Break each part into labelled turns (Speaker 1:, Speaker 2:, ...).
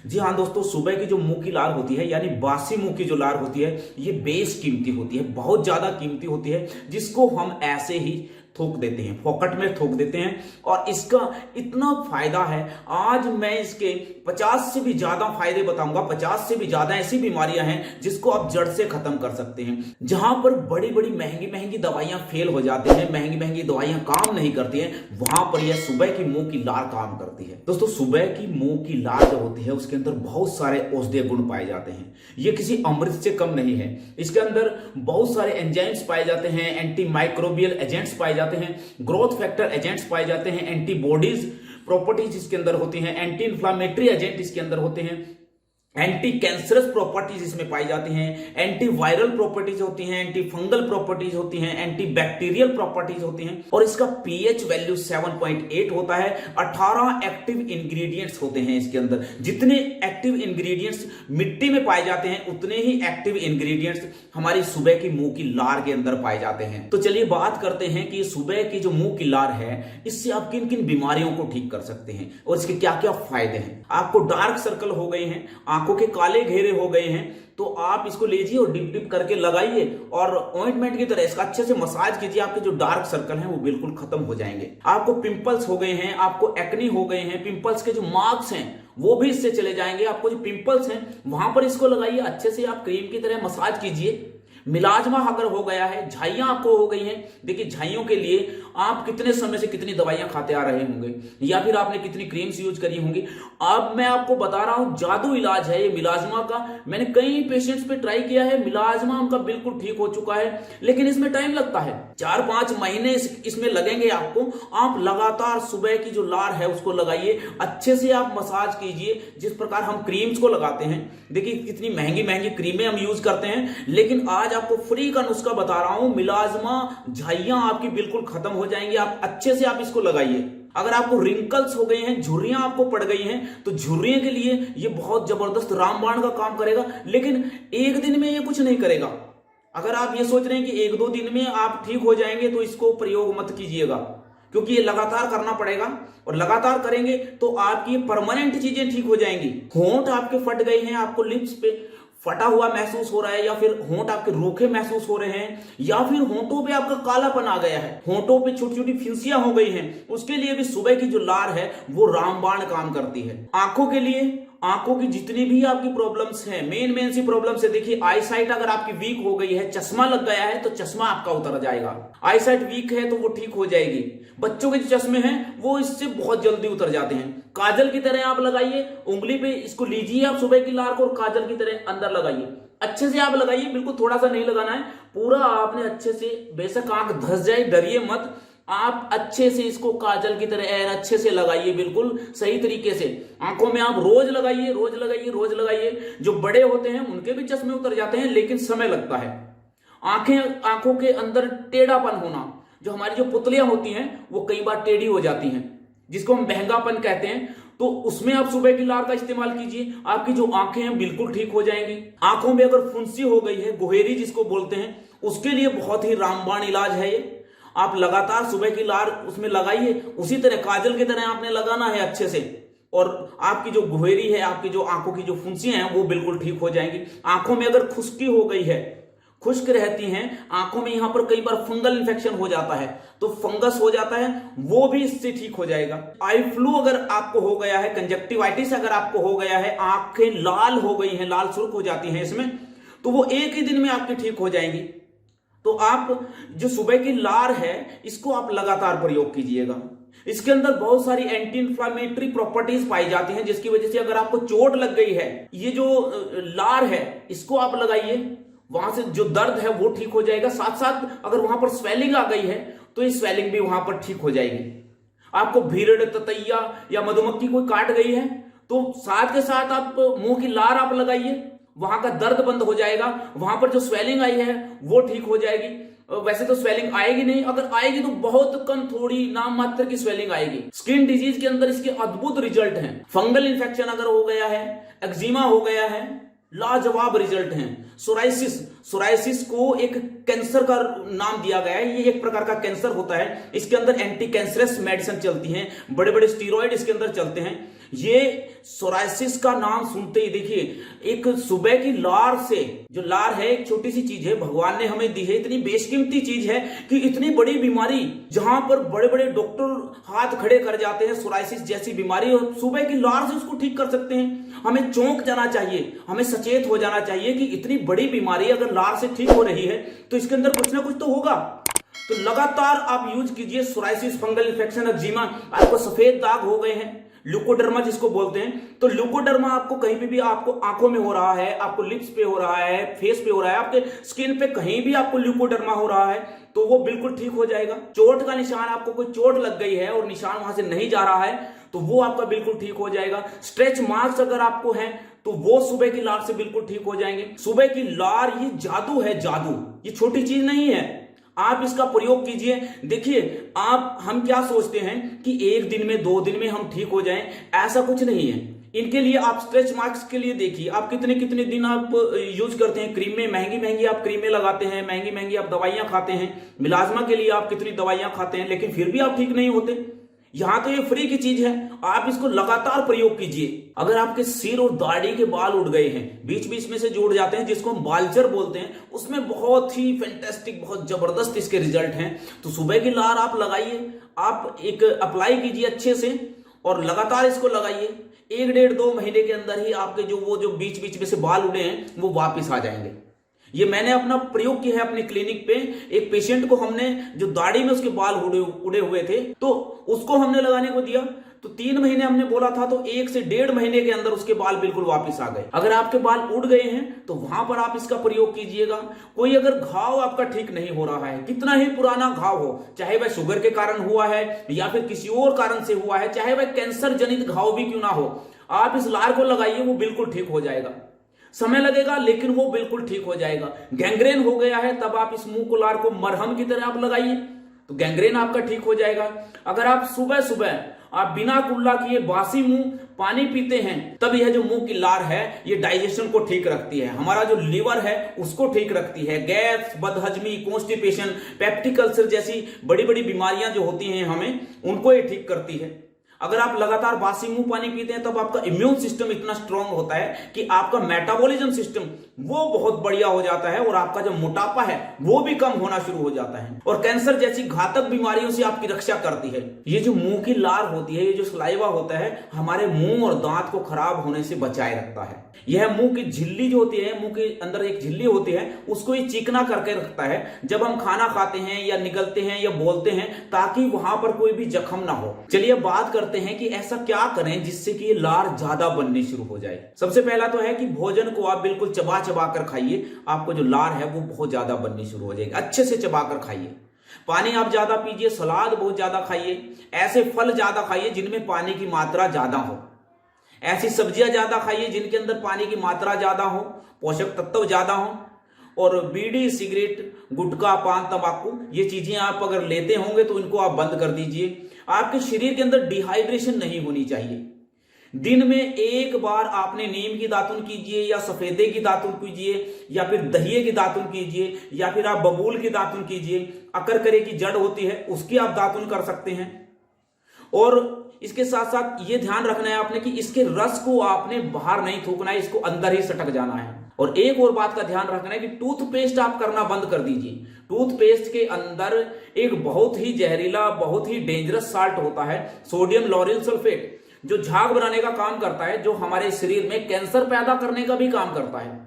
Speaker 1: जी हाँ दोस्तों, सुबह की जो मुंह की लार होती है यानी बासी मुंह की जो लार होती है ये बेस कीमती होती है, बहुत ज्यादा कीमती होती है, जिसको हम ऐसे ही थूक देते हैं, फोकट में थूक देते हैं। और इसका इतना फायदा है, आज मैं इसके 50 से भी ज्यादा फायदे बताऊंगा। 50 से भी ज्यादा ऐसी बीमारियां हैं जिसको आप जड़ से खत्म कर सकते हैं। जहां पर बड़ी बड़ी महंगी महंगी दवाइयां फेल हो जाती हैं, महंगी महंगी दवाइयां काम नहीं करती हैं, वहां पर यह सुबह की मुंह की लार काम करती है। दोस्तों, सुबह की मुंह की लार जो होती है उसके अंदर बहुत सारे औषधीय गुण पाए जाते हैं। ये किसी अमृत से कम नहीं है। इसके अंदर बहुत सारे एंजाइम्स पाए जाते हैं, एंटी माइक्रोबियल एजेंट्स पाए जाते हैं, ग्रोथ फैक्टर एजेंट्स पाए जाते हैं, एंटीबॉडीज प्रॉपर्टीज इसके अंदर होती हैं, एंटी इंफ्लामेटरी एजेंट इसके अंदर होते हैं, एंटी कैंसरस प्रॉपर्टीज इसमें पाई जाती हैं, एंटी वायरल प्रॉपर्टीज होती हैं, एंटी फंगल प्रॉपर्टीज होती हैं, एंटी बैक्टीरियल प्रॉपर्टीज होती हैं। और इसका पीएच वैल्यू 7.8 होता है। 18 एक्टिव इंग्रेडिएंट्स होते हैं इसके अंदर। जितने एक्टिव इंग्रेडिएंट्स मिट्टी में पाए जाते हैं उतने ही एक्टिव इंग्रेडिएंट्स हमारी सुबह की मुंह की लार के अंदर पाए जाते हैं। तो चलिए बात करते हैं कि सुबह की जो मुंह की लार है इससे आप किन किन बीमारियों को ठीक कर सकते हैं और इसके क्या क्या फायदे हैं। आपको डार्क सर्कल हो गए हैं, आंखों के काले घेरे हो गए हैं, तो आप इसको लीजिए और डिप डिप करके लगाइए और ऑइंटमेंट की तरह इसका अच्छे से मसाज कीजिए। आपके जो डार्क सर्कल हैं वो बिल्कुल खत्म हो जाएंगे। आपको पिंपल्स हो गए हैं, आपको एक्नी हो गए हैं, पिंपल्स के जो मार्क्स हैं वो भी इससे चले जाएंगे। आपको जो पिंपल्स हैं वहां पर इसको लगाइए, अच्छे से आप क्रीम की तरह मसाज कीजिए। मिलाजमा अगर हो गया है, झाइयां आपको हो गई हैं, देखिए झाइयों के लिए आप कितने समय से कितनी दवाइयां खाते आ रहे होंगे या फिर आपने कितनी क्रीम्स यूज करी होंगी। अब मैं आपको बता रहा हूं जादू इलाज है ये मिलाजमा का। मैंने कई पेशेंट्स पे ट्राई किया है, मिलाजमा उनका बिल्कुल ठीक हो चुका है, लेकिन इसमें टाइम लगता है। 4-5 महीने इसमें लगेंगे आपको। आप लगातार सुबह की जो लार है उसको लगाइए, अच्छे से आप मसाज कीजिए जिस प्रकार हम क्रीम्स को लगाते हैं। देखिए कितनी महंगी महंगी क्रीमें हम यूज करते हैं, लेकिन आज आपको फ्री का नुस्खा बता रहा हूं। मिलाजमा झाइयां आपकी बिल्कुल खत्म हो जाएंगी। आप अच्छे से आप इसको लगाइए। अगर आपको रिंकल्स हो गए हैं, झुर्रियां आपको पड़ गई हैं, तो झुर्रियों के लिए ये बहुत जबरदस्त रामबाण का काम करेगा, लेकिन एक दिन में ये कुछ नहीं करेगा। अगर आप ये सोच रहे हैं कि 1-2 दिन में आप ठीक हो जाएंगे तो इसको प्रयोग मत कीजिएगा, क्योंकि ये लगातार करना पड़ेगा और लगातार करेंगे तो आपकी परमानेंट चीजें ठीक हो जाएंगी। होंठ आपके फट गए हैं, आपको लिप्स पे फटा हुआ महसूस हो रहा है, या फिर होंठ आपके रूखे महसूस हो रहे हैं, या फिर होंठों पे आपका कालापन आ गया है, होंठों पे छोटी छोटी फिंसियां हो गई हैं, उसके लिए भी सुबह की जो लार है वो रामबाण काम करती है। आंखों के लिए, आंखों की जितनी भी आपकी प्रॉब्लम्स हैं, मेन सी प्रॉब्लम्स है, देखिए आई साइट अगर आपकी वीक हो गई है, चश्मा लग गया है, तो चश्मा आपका उतर जाएगा। आई साइट वीक है तो वो ठीक हो जाएगी। बच्चों के जो चश्मे हैं वो इससे बहुत जल्दी उतर जाते हैं। काजल की तरह आप लगाइए, उंगली पे इसको लीजिए आप सुबह की लार को और काजल की तरह अंदर लगाइए। अच्छे से आप लगाइए, बिल्कुल थोड़ा सा नहीं लगाना है, पूरा आपने अच्छे से, बेशक आंख धस जाए डरिए मत, आप अच्छे से इसको काजल की तरह अच्छे से लगाइए, बिल्कुल सही तरीके से। आंखों में आप रोज लगाइए, रोज लगाइए, रोज लगाइए। जो बड़े होते हैं उनके भी चश्मे उतर जाते हैं, लेकिन समय लगता है। आंखों के अंदर टेढ़ापन होना, जो हमारी जो पुतलियां होती हैं वो कई बार टेढ़ी हो जाती हैं, जिसको हम बहंगापन कहते हैं, तो उसमें आप सुबह की लार का इस्तेमाल कीजिए। आपकी जो आंखें हैं बिल्कुल ठीक हो जाएंगी। आंखों में अगर फुंसी हो गई है, गोहेरी जिसको बोलते हैं, उसके लिए बहुत ही रामबाण इलाज है ये। आप लगातार सुबह की लार उसमें लगाइए, उसी तरह काजल की तरह आपने लगाना है अच्छे से, और आपकी जो गोहेरी है, आपकी जो आंखों की जो फुंसियां हैं वो बिल्कुल ठीक हो जाएंगी। आंखों में अगर खुश्की हो गई है, खुश्क रहती हैं आंखों में, यहां पर कई बार फंगल इन्फेक्शन हो जाता है, तो फंगस हो जाता है, वो भी इससे ठीक हो जाएगा। आई फ्लू अगर आपको हो गया है, कंजक्टिवाइटिस अगर आपको हो गया है, आंखें लाल हो गई हैं, लाल सुर्ख हो जाती हैं इसमें, तो वो एक ही दिन में आपकी ठीक हो जाएंगी। तो आप जो सुबह की लार है इसको आप लगातार प्रयोग कीजिएगा। इसके अंदर बहुत सारी एंटी इंफ्लामेटरी प्रॉपर्टीज पाई जाती हैं, जिसकी वजह से अगर आपको चोट लग गई है, ये जो लार है इसको आप लगाइए, वहां से जो दर्द है वो ठीक हो जाएगा। साथ साथ अगर वहां पर स्वेलिंग आ गई है तो ये स्वेलिंग भी वहां पर ठीक हो जाएगी। आपको भीड़, ततैया या मधुमक्खी कोई काट गई है तो साथ के साथ आप मुंह की लार आप लगाइए, वहां का दर्द बंद हो जाएगा, वहां पर जो स्वेलिंग आई है वो ठीक हो जाएगी। वैसे तो स्वेलिंग आएगी नहीं, अगर आएगी तो बहुत कम, थोड़ी नाम मात्र की स्वेलिंग आएगी। स्किन डिजीज के अंदर इसके अद्भुत रिजल्ट हैं। फंगल इन्फेक्शन अगर हो गया है, एक्जिमा हो गया है, लाजवाब रिजल्ट हैं। सोराइसिस सोराइसिस को एक कैंसर का नाम दिया गया है। ये एक प्रकार का कैंसर होता है। इसके अंदर एंटी कैंसरस मेडिसिन चलती हैं, बड़े बड़े स्टीरॉयड इसके अंदर चलते हैं। ये सोराइसिस का नाम सुनते ही देखिए, एक सुबह की लार से, जो लार है एक छोटी सी चीज है, भगवान ने हमें दी है, इतनी बेशकीमती चीज है कि इतनी बड़ी बीमारी जहां पर बड़े बड़े डॉक्टर हाथ खड़े कर जाते हैं, सोराइसिस जैसी बीमारी, और सुबह की लार से उसको ठीक कर सकते हैं। हमें चौंक जाना चाहिए, हमें सचेत हो जाना चाहिए कि इतनी बड़ी बीमारी अगर लार से ठीक हो रही है तो इसके अंदर कुछ ना कुछ तो होगा। तो लगातार आप यूज कीजिए। सोराइसिस, फंगल इन्फेक्शन, एक्जिमा, आपको सफेद दाग हो गए हैं, ल्यूकोडर्मा जिसको बोलते हैं, तो ल्यूकोडर्मा आपको कहीं भी आपको आंखों में हो रहा है, आपको लिप्स पे हो रहा है, फेस पे हो रहा है, आपके स्किन पे कहीं भी आपको ल्यूकोडर्मा हो रहा है, तो वो बिल्कुल ठीक हो जाएगा। चोट का निशान, आपको कोई चोट लग गई है और निशान वहां से नहीं जा रहा है, तो वो आपका बिल्कुल ठीक हो जाएगा। स्ट्रेच मार्क्स अगर आपको है तो वो सुबह की लार से बिल्कुल ठीक हो जाएंगे। सुबह की लार ये जादू है, जादू, ये छोटी चीज नहीं है। आप इसका प्रयोग कीजिए। देखिए, हम क्या सोचते हैं कि एक दिन में, 2 दिन में हम ठीक हो जाएं, ऐसा कुछ नहीं है। इनके लिए आप स्ट्रेच मार्क्स के लिए देखिए, आप कितने कितने दिन आप यूज करते हैं। क्रीमें, महंगी महंगी आप क्रीमें लगाते हैं, महंगी महंगी आप दवाइयां खाते हैं, मिलाजमा के लिए आप कितनी दवाइयां खाते हैं, लेकिन फिर भी आप ठीक नहीं होते। यहां तो ये फ्री की चीज है, आप इसको लगातार प्रयोग कीजिए। अगर आपके सिर और दाढ़ी के बाल उड़ गए हैं, बीच बीच में से जुड़ जाते हैं, जिसको हम बालचर बोलते हैं, उसमें बहुत ही फैंटास्टिक, बहुत जबरदस्त इसके रिजल्ट हैं। तो सुबह की लार आप लगाइए, आप एक अप्लाई कीजिए अच्छे से और लगातार इसको लगाइए। 1 डेढ़ 2 महीने के अंदर ही आपके जो बीच बीच में से बाल उड़े हैं वो वापिस आ जाएंगे। ये मैंने अपना प्रयोग किया है अपने क्लिनिक पे। एक पेशेंट को हमने, जो दाढ़ी में उसके बाल उड़े हुए थे, तो उसको हमने लगाने को दिया, तो 3 महीने हमने बोला था, तो 1 से 1.5 महीने के अंदर उसके बाल बिल्कुल वापस आ गए। अगर आपके बाल उड़ गए हैं तो वहां पर आप इसका प्रयोग कीजिएगा। कोई अगर घाव आपका ठीक नहीं हो रहा है, कितना ही पुराना घाव हो, चाहे वह शुगर के कारण हुआ है या फिर किसी और कारण से हुआ है, चाहे वह कैंसर जनित घाव भी क्यों ना हो, आप इस लार को लगाइए, वो बिल्कुल ठीक हो जाएगा। समय लगेगा लेकिन वो बिल्कुल ठीक हो जाएगा। गैंग्रेन हो गया है, तब आप इस मुंह को लार को मरहम की तरह आप लगाइए, तो गैंग्रेन आपका ठीक हो जाएगा। अगर आप सुबह सुबह आप बिना कुल्ला किए बासी मुंह पानी पीते हैं, तब यह जो मुंह की लार है ये डाइजेशन को ठीक रखती है, हमारा जो लीवर है उसको ठीक रखती है। गैस, बदहजमी, कॉन्स्टिपेशन, पेप्टिक अल्सर जैसी बड़ी बड़ी बीमारियां जो होती हैं हमें, उनको ये ठीक करती है। अगर आप लगातार बासी मुंह पानी पीते हैं, तब आपका इम्यून सिस्टम इतना स्ट्रांग होता है कि आपका मेटाबॉलिज्म सिस्टम वो बहुत बढ़िया हो जाता है और आपका जो मोटापा है वो भी कम होना शुरू हो जाता है और कैंसर जैसी घातक बीमारियों से आपकी रक्षा करती है। ये जो मुंह की लार होती है, ये जो सलाइवा होता है, हमारे मुंह और दांत को खराब होने से बचाए रखता है। यह मुंह की झिल्ली जो होती है, मुंह के अंदर एक झिल्ली होती है, उसको ये चिकना करके रखता है जब हम खाना खाते हैं या निगलते हैं या बोलते हैं, ताकि वहां पर कोई भी जख्म ना हो। चलिए बात करते हैं कि ऐसा क्या करें जिससे कि लार ज्यादा बननी शुरू हो जाए। सबसे पहला तो है कि भोजन को आप बिल्कुल चबा चबा कर खाइए, आपको जो लार है वो बहुत ज्यादा बननी शुरू हो जाएगी। अच्छे से चबा कर खाइए। पानी आप ज्यादा पीजिए, सलाद बहुत ज्यादा खाइए, ऐसे फल ज्यादा खाइए जिनमें पानी की मात्रा ज्यादा हो, ऐसी सब्जियां ज्यादा खाइए जिनके अंदर पानी की मात्रा ज्यादा हो, पोषक तत्व ज्यादा हो। और बीड़ी, सिगरेट, गुटखा, पान, तंबाकू, ये चीजें आप अगर लेते होंगे तो इनको आप बंद कर दीजिए। आपके शरीर के अंदर डिहाइड्रेशन नहीं होनी चाहिए। दिन में 1 बार आपने नीम की दातुन कीजिए या सफेदे की दातुन कीजिए या फिर दहिये की दातुन कीजिए या फिर आप बबूल की दातुन कीजिए। अकरकरे की जड़ होती है उसकी आप दातुन कर सकते हैं। और इसके साथ साथ ये ध्यान रखना है आपने कि इसके रस को आपने बाहर नहीं थूकना है, इसको अंदर ही सटक जाना है। और एक और बात का ध्यान रखना है कि टूथपेस्ट आप करना बंद कर दीजिए। टूथपेस्ट के अंदर एक बहुत ही जहरीला, बहुत ही डेंजरस साल्ट होता है, सोडियम लॉरेल सल्फेट, जो झाग बनाने का काम करता है, जो हमारे शरीर में कैंसर पैदा करने का भी काम करता है।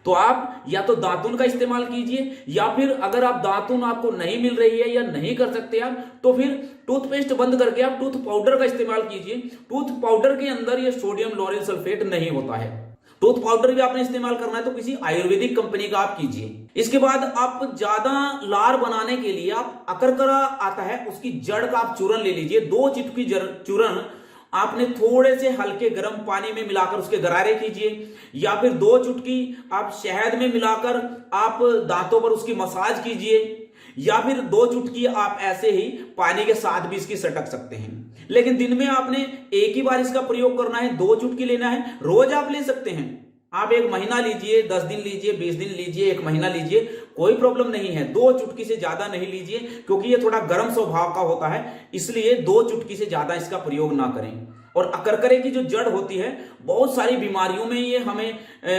Speaker 1: तो आप या तो दातुन का इस्तेमाल कीजिए या फिर अगर आप दातुन आपको नहीं मिल रही है या नहीं कर सकते आप, तो फिर टूथपेस्ट बंद करके आप टूथ पाउडर का इस्तेमाल कीजिए। टूथ पाउडर के अंदर ये सोडियम लॉरेल सल्फेट नहीं होता है। टूथ पाउडर भी आपने इस्तेमाल करना है तो किसी आयुर्वेदिक कंपनी का आप कीजिए। इसके बाद आप ज्यादा लार बनाने के लिए आप अकरकरा आता है, उसकी जड़ का आप चूरन ले लीजिए। 2 चुटकी चूरन आपने थोड़े से हल्के गर्म पानी में मिलाकर उसके गरारे कीजिए या फिर 2 चुटकी आप शहद में मिलाकर आप दांतों पर उसकी मसाज कीजिए या फिर 2 चुटकी आप ऐसे ही पानी के साथ भी इसकी सटक सकते हैं। लेकिन दिन में आपने एक ही बार इसका प्रयोग करना है, 2 चुटकी लेना है। रोज आप ले सकते हैं, आप 1 महीना लीजिए, 10 दिन लीजिए, 20 दिन लीजिए, 1 महीना लीजिए, कोई प्रॉब्लम नहीं है। 2 चुटकी से ज्यादा नहीं लीजिए, क्योंकि ये थोड़ा गर्म स्वभाव का होता है, इसलिए 2 चुटकी से ज्यादा इसका प्रयोग ना करें। और अकरकरे की जो जड़ होती है, बहुत सारी बीमारियों में ये हमें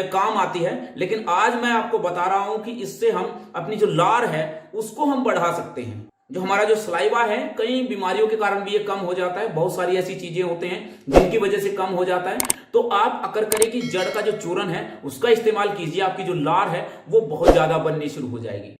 Speaker 1: काम आती है, लेकिन आज मैं आपको बता रहा हूं कि इससे हम अपनी जो लार है उसको हम बढ़ा सकते हैं। जो हमारा जो सलाइवा है, कई बीमारियों के कारण भी ये कम हो जाता है, बहुत सारी ऐसी चीजें होते हैं जिनकी वजह से कम हो जाता है। तो आप अकरकरे की जड़ का जो चूर्ण है उसका इस्तेमाल कीजिए, आपकी जो लार है वो बहुत ज्यादा बननी शुरू हो जाएगी।